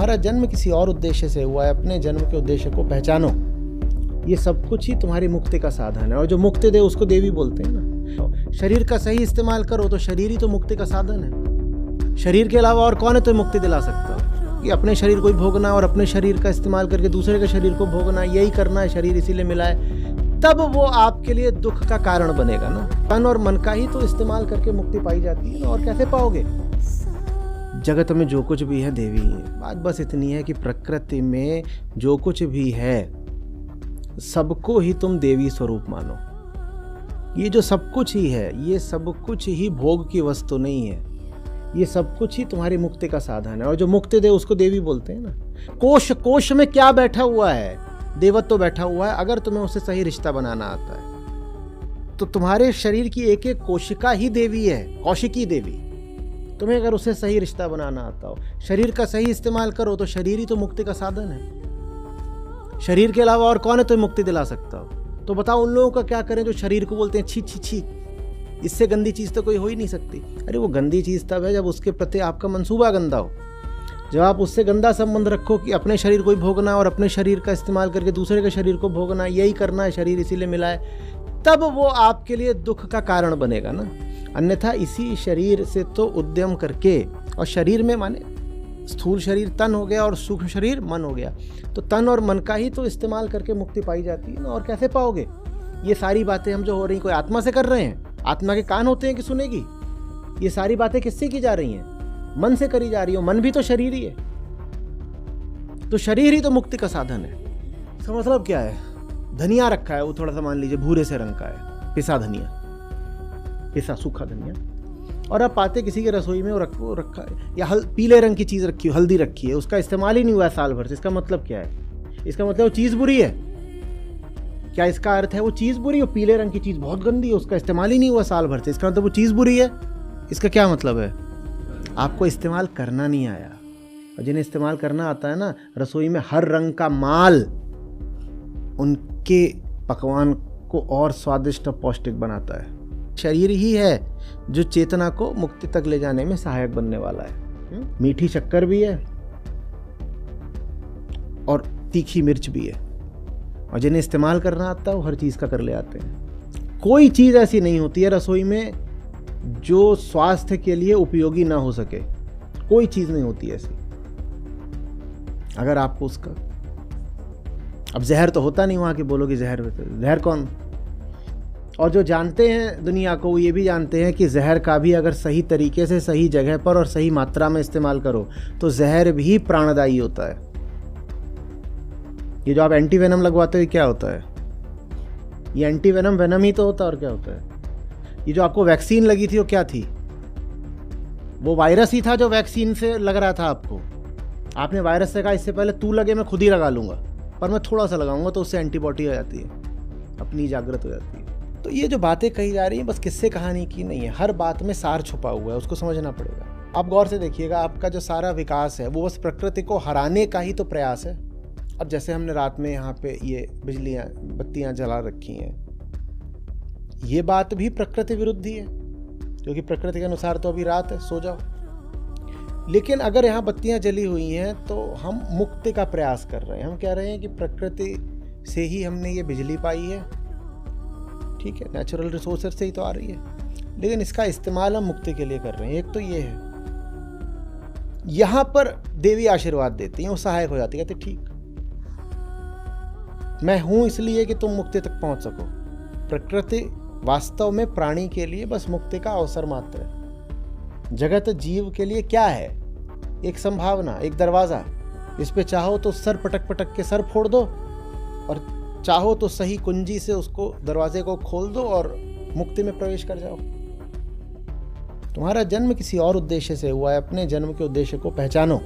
तुम्हारा जन्म किसी और उद्देश्य से हुआ है, अपने जन्म के उद्देश्य को पहचानो। ये सब कुछ ही तुम्हारी मुक्ति का साधन है, और जो मुक्ति दे उसको देवी बोलते हैं ना। शरीर का सही इस्तेमाल करो तो शरीर ही तो मुक्ति का साधन है। शरीर के अलावा और कौन है तो मुक्ति दिला सकता हो? कि अपने शरीर को ही भोगना और अपने शरीर का इस्तेमाल करके दूसरे के शरीर को भोगना, यही करना है। शरीर इसीलिए मिला है, तब वो आपके लिए दुख का कारण बनेगा ना। तन और मन का ही तो इस्तेमाल करके मुक्ति पाई जाती है ना, और कैसे पाओगे? जगत में जो कुछ भी है देवी है। बात बस इतनी है कि प्रकृति में जो कुछ भी है सबको ही तुम देवी स्वरूप मानो। ये जो सब कुछ ही है, ये सब कुछ ही भोग की वस्तु नहीं है, ये सब कुछ ही तुम्हारी मुक्ति का साधन है, और जो मुक्ति दे उसको देवी बोलते हैं ना। कोश कोश में क्या बैठा हुआ है? देवत्व तो बैठा हुआ है। अगर तुम्हें उससे सही रिश्ता बनाना आता है तो तुम्हारे शरीर की एक एक कोशिका ही देवी है, कौशिकी देवी। तुम्हें अगर उससे सही रिश्ता बनाना आता हो, शरीर का सही इस्तेमाल करो तो शरीर ही तो मुक्ति का साधन है। शरीर के अलावा और कौन है तो मुक्ति दिला सकता हो? तो बताओ उन लोगों का क्या करें जो शरीर को बोलते हैं छी छी छी, इससे गंदी चीज़ तो कोई हो ही नहीं सकती। अरे वो गंदी चीज़ तब है जब उसके प्रति आपका मंसूबा गंदा हो। जब आप उससे गंदा संबंध रखो कि अपने शरीर को ही भोगना और अपने शरीर का इस्तेमाल करके दूसरे के शरीर को भोगना, यही करना है, शरीर इसीलिए मिला है, तब वो आपके लिए दुख का कारण बनेगा ना। अन्यथा इसी शरीर से तो उद्यम करके, और शरीर में माने स्थूल शरीर तन हो गया और सूक्ष्म शरीर मन हो गया, तो तन और मन का ही तो इस्तेमाल करके मुक्ति पाई जाती है ना, और कैसे पाओगे? ये सारी बातें हम जो हो रही कोई आत्मा से कर रहे हैं? आत्मा के कान होते हैं कि सुनेगी? ये सारी बातें किससे की जा रही हैं? मन से करी जा रही हो। मन भी तो शरीर ही है, तो शरीर ही तो मुक्ति का साधन है। इसका मतलब क्या है? धनिया रखा है, वो थोड़ा सा मान लीजिए भूरे से रंग का है, पिसा धनिया, पिसा सूखा धनिया, और आप पाते किसी के रसोई में वो रखा है, या पीले रंग की चीज़ रखी हो, हल्दी रखी है, उसका इस्तेमाल ही नहीं हुआ है साल भर से। इसका मतलब क्या है? इसका मतलब वो चीज़ बुरी है। क्या इसका अर्थ है वो चीज़ बुरी हो? पीले रंग की चीज़ बहुत गंदी है, उसका इस्तेमाल ही नहीं हुआ साल भर से, इसका मतलब वो चीज़ बुरी है? इसका क्या मतलब है? आपको इस्तेमाल करना नहीं आया। और जिन्हें इस्तेमाल करना आता है ना, रसोई में हर रंग का माल उनके पकवान को और स्वादिष्ट और पौष्टिक बनाता है। शरीर ही है जो चेतना को मुक्ति तक ले जाने में सहायक बनने वाला है। मीठी शक्कर भी है और तीखी मिर्च भी है, और जिन्हें इस्तेमाल करना आता है वो हर चीज़ का कर ले आते हैं। कोई चीज़ ऐसी नहीं होती है रसोई में जो स्वास्थ्य के लिए उपयोगी ना हो सके। कोई चीज़ नहीं होती ऐसी। अगर आपको उसका, अब जहर तो होता नहीं वहाँ की बोलोगे जहर, जहर कौन? और जो जानते हैं दुनिया को, वो ये भी जानते हैं कि जहर का भी अगर सही तरीके से, सही जगह पर और सही मात्रा में इस्तेमाल करो तो जहर भी प्राणदायी होता है। ये जो आप एंटी वेनम लगवाते हो क्या होता है? ये एंटी वेनम वेनम ही तो होता है, और क्या होता है? ये जो आपको वैक्सीन लगी थी वो क्या थी? वो वायरस ही था जो वैक्सीन से लग रहा था आपको। आपने वायरस से कहा इससे पहले तू लगे मैं खुद ही लगा लूँगा, पर मैं थोड़ा सा लगाऊंगा तो उससे एंटीबॉडी हो जाती है, अपनी जागृत हो जाती है। तो ये जो बातें कही जा रही हैं बस किस्से कहानी की नहीं है, हर बात में सार छुपा हुआ है, उसको समझना पड़ेगा। आप गौर से देखिएगा, आपका जो सारा विकास है वो बस प्रकृति को हराने का ही तो प्रयास है। अब जैसे हमने रात में यहाँ पे ये बत्तियाँ जला रखी हैं, ये बात भी प्रकृति विरुद्ध ही है, क्योंकि प्रकृति के अनुसार तो अभी रात है, सो जाओ। लेकिन अगर यहाँ बत्तियाँ जली हुई हैं तो हम मुक्ति का प्रयास कर रहे हैं। हम कह रहे हैं कि प्रकृति से ही हमने ये बिजली पाई है, ठीक है, नेचुरल रिसोर्सेज से ही तो आ रही है, लेकिन इसका इस्तेमाल हम मुक्ति के लिए कर रहे हैं। एक तो ये है, यहाँ पर देवी आशीर्वाद देती हैं, वो सहायक हो जाती है, कहते ठीक मैं हूँ इसलिए कि तुम मुक्ति तक पहुँच सको। प्रकृति वास्तव में प्राणी के लिए बस मुक्ति का अवसर मात्र है। जगत जीव के लिए क्या है? एक संभावना, एक दरवाज़ा। इस पे चाहो तो सर पटक पटक के सर फोड़ दो, और चाहो तो सही कुंजी से उसको, दरवाजे को खोल दो और मुक्ति में प्रवेश कर जाओ। तुम्हारा जन्म किसी और उद्देश्य से हुआ है, अपने जन्म के उद्देश्य को पहचानो।